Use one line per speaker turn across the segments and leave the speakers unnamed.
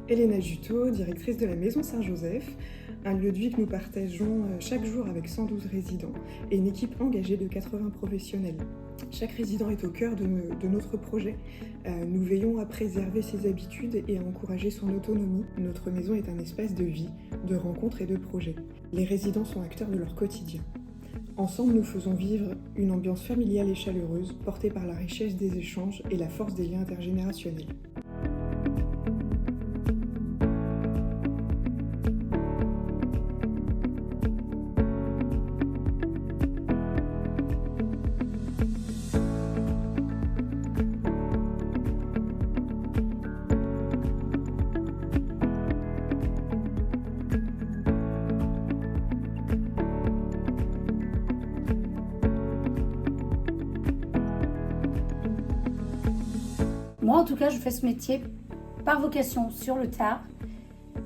Elena Juteau, directrice de la Maison Saint-Joseph, un lieu de vie que nous partageons chaque jour avec 112 résidents et une équipe engagée de 80 professionnels. Chaque résident est au cœur de notre projet. Nous veillons à préserver ses habitudes et à encourager son autonomie. Notre maison est un espace de vie, de rencontres et de projets. Les résidents sont acteurs de leur quotidien. Ensemble, nous faisons vivre une ambiance familiale et chaleureuse, portée par la richesse des échanges et la force des liens intergénérationnels.
Moi, en tout cas, je fais ce métier par vocation sur le tard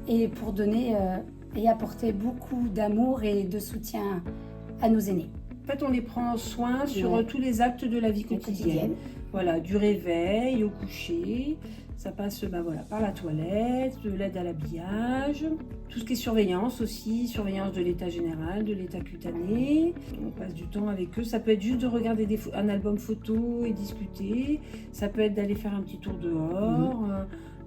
et pour donner et apporter beaucoup d'amour et de soutien à nos aînés.
En fait, on les prend en soin sur tous les actes de la vie quotidienne. Voilà, du réveil au coucher, ça passe par la toilette, de l'aide à l'habillage, tout ce qui est surveillance aussi, surveillance de l'état général, de l'état cutané. On passe du temps avec eux. Ça peut être juste de regarder un album photo et discuter. Ça peut être d'aller faire un petit tour dehors.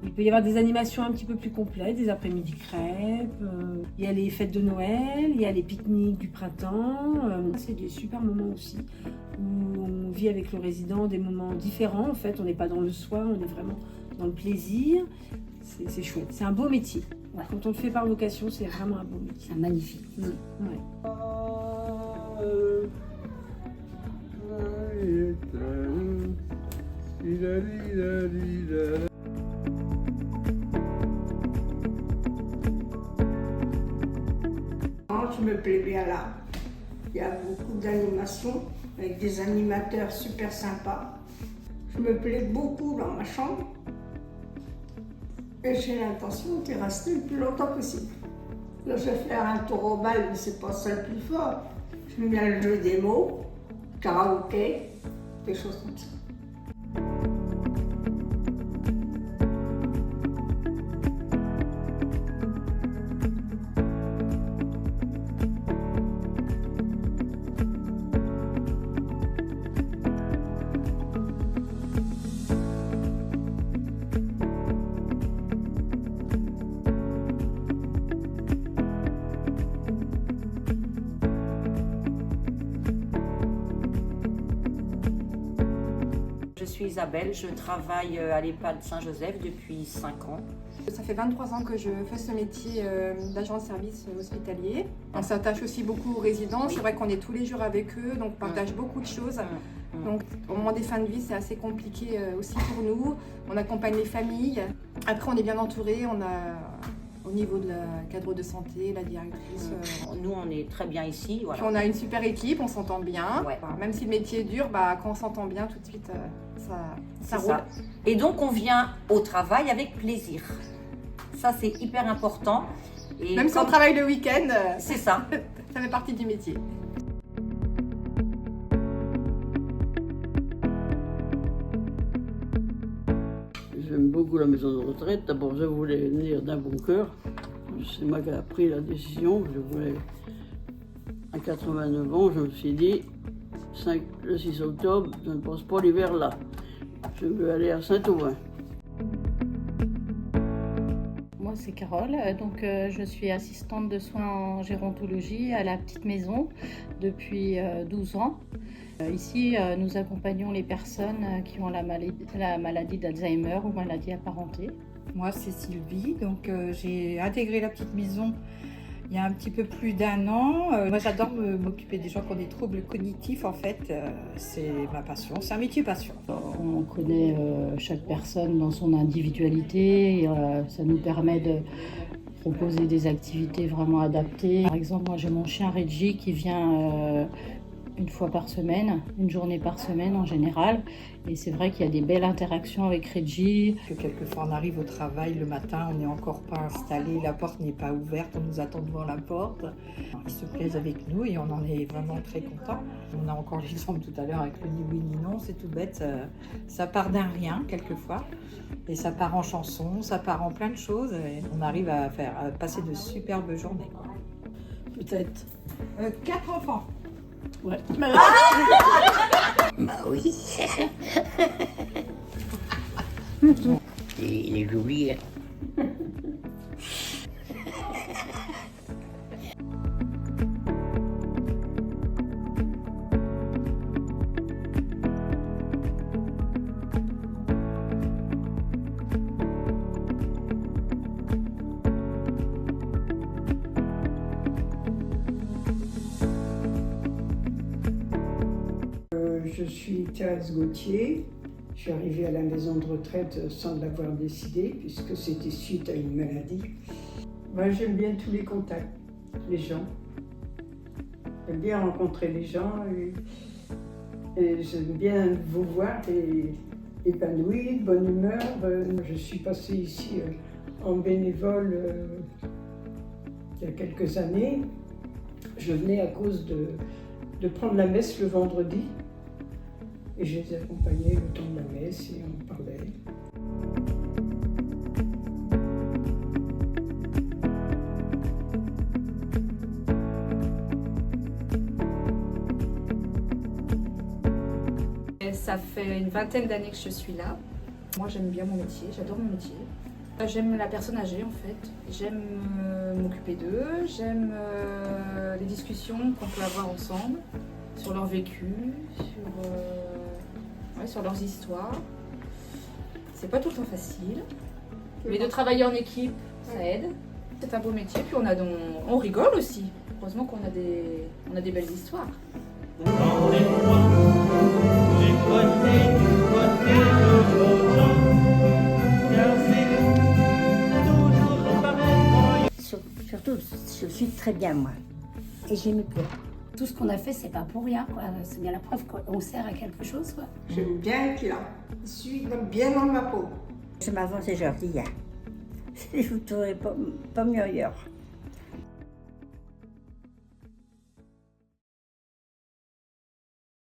Il peut y avoir des animations un petit peu plus complètes, des après-midi crêpes. Il y a les fêtes de Noël, il y a les pique-niques du printemps. C'est des super moments aussi où on vit avec le résident des moments différents. En fait, on n'est pas dans le soi, on est vraiment dans le plaisir. C'est chouette. C'est un beau métier.
Ouais.
Quand on le fait par vocation, c'est vraiment un beau métier.
C'est un magnifique métier.
Ouais.
Je me plais bien là. Il y a beaucoup d'animations avec des animateurs super sympas. Je me plais beaucoup dans ma chambre et j'ai l'intention d'y rester le plus longtemps possible. Là, je vais faire un tour au bal, mais c'est pas ça le plus fort. J'aime bien le jeu des mots, karaoké, des choses comme ça.
Je suis Isabelle, je travaille à l'EHPAD Saint-Joseph depuis 5 ans.
Ça fait 23 ans que je fais ce métier d'agent de service hospitalier. On s'attache aussi beaucoup aux résidents. C'est vrai qu'on est tous les jours avec eux, donc on partage beaucoup de choses. Donc au moment des fins de vie, c'est assez compliqué aussi pour nous. On accompagne les familles. Après, on est bien entouré. On a au niveau de la cadre de santé, la directrice.
Nous, on est très bien ici. Voilà.
Puis on a une super équipe, on s'entend bien.
Ouais.
Même si le métier est dur, quand on s'entend bien, tout de suite, ça roule.
Et donc, on vient au travail avec plaisir. Ça, c'est hyper important. Et
même si on travaille le week-end,
c'est ça.
Ça fait partie du métier.
J'aime beaucoup la maison de retraite. D'abord, je voulais venir d'un bon cœur. C'est moi qui ai pris la décision. Je voulais, à 89 ans, je me suis dit, le 6 octobre, je ne passe pas l'hiver là. Je veux aller à Saint-Aubin.
Moi, c'est Carole. Donc, je suis assistante de soins en gérontologie à la petite maison depuis 12 ans. Ici, nous accompagnons les personnes qui ont la maladie d'Alzheimer ou maladie apparentée.
Moi, c'est Sylvie. Donc, j'ai intégré la petite maison il y a un petit peu plus d'1 an. Moi, j'adore m'occuper des gens qui ont des troubles cognitifs. En fait, c'est ma passion. C'est un métier passion.
On connaît chaque personne dans son individualité. Et, ça nous permet de proposer des activités vraiment adaptées. Par exemple, moi, j'ai mon chien Reggie qui vient une fois par semaine, une journée par semaine en général. Et c'est vrai qu'il y a des belles interactions avec Reggie.
Que quelquefois on arrive au travail le matin, on n'est encore pas installé, la porte n'est pas ouverte, on nous attend devant la porte. Ils se plaisent avec nous et on en est vraiment très contents. On a encore l'exemple tout à l'heure avec le ni oui ni non, c'est tout bête. Ça part d'un rien quelquefois et ça part en chanson, ça part en plein de choses et on arrive à passer de superbes journées.
Peut-être.
4 enfants.
Ouais.
Bah oui. Il est joli. Hein.
Je suis Thérèse Gauthier. Je suis arrivée à la maison de retraite sans l'avoir décidé, puisque c'était suite à une maladie. Moi, j'aime bien tous les contacts, les gens. J'aime bien rencontrer les gens et j'aime bien vous voir épanouis, de bonne humeur. Je suis passée ici en bénévole il y a quelques années. Je venais à cause de prendre la messe le vendredi. Et je les accompagnais le temps de la messe et on parlait.
Et ça fait une vingtaine d'années que je suis là. Moi j'aime bien mon métier, j'adore mon métier. J'aime la personne âgée en fait, j'aime m'occuper d'eux, j'aime les discussions qu'on peut avoir ensemble sur leur vécu, sur leurs histoires. C'est pas tout le temps facile, mais de travailler en équipe, ça aide. C'est un beau métier, puis on rigole aussi. Heureusement qu'on a des belles histoires.
Surtout, je suis très bien moi, et je me plais.
Tout ce qu'on a fait, c'est pas pour rien, quoi. C'est bien la preuve qu'on sert à quelque chose, quoi.
J'aime bien être là. Je suis bien dans ma peau.
Je m'avance aujourd'hui. Je ne trouverai pas mieux ailleurs.